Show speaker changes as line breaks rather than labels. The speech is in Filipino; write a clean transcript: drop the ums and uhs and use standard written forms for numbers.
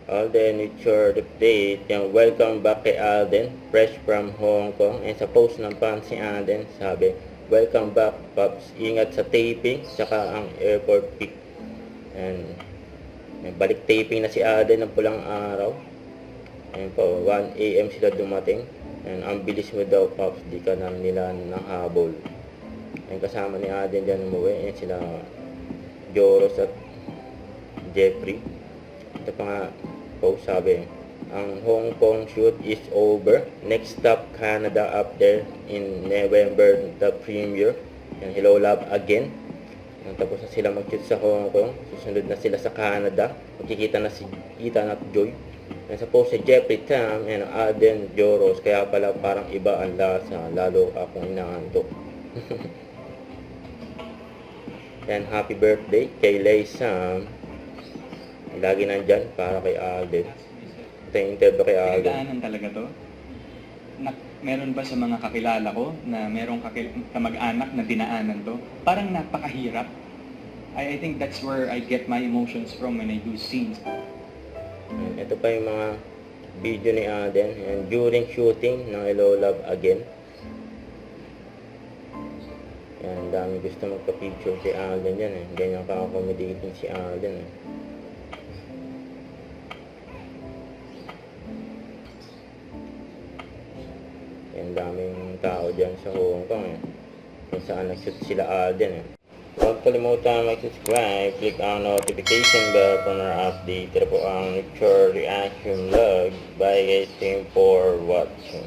Alden with your update. Yung welcome back kay Alden, fresh from Hong Kong. And sa post ng fan si Alden, sabi, welcome back, Pops. Ingat sa taping, saka ang airport pick. And balik taping na si Alden ng pulang araw. And po, 1 AM sila dumating. And ang bilis mo daw, Pops, di ka na nila nahabol. And kasama ni Alden dyan umuwi. And sila Joros at Jeffrey. Ito pa nga post, sabi, ang Hong Kong shoot is over. Next stop, Canada after in November, the premiere. And hello love again. And tapos na sila mag-shoot sa Hong Kong. Susunod na sila sa Canada. Magkikita na si Ethan at Joy. And sa post si Jeffrey Tam and Alden Joros. Kaya pala parang iba ang lasa. Lalo akong inaantok. And happy birthday kay Lay Sam. Lagi nandyan para kay Alden. Ito yung interview kay Alden.
Pinagdaanan talaga to? Meron ba sa mga kakilala ko na merong kamag-anak na dinaanan to? Parang napakahirap. I think that's where I get my emotions from when I do scenes.
Ito pa yung mga video ni Alden. And during shooting ng Hello Love Again. Yan, dami gusto magpa-picture si Alden yan eh. Ganyan ka-accommodating si Alden eh. Yan, daming tao dyan sa Hong Kong eh. Kung saan nag-shoot sila Alden eh. Huwag kalimutan mag-subscribe, click ang notification bell para update. Ito po ang Nature Reaction Vlog. Bye guys, thank you for watching.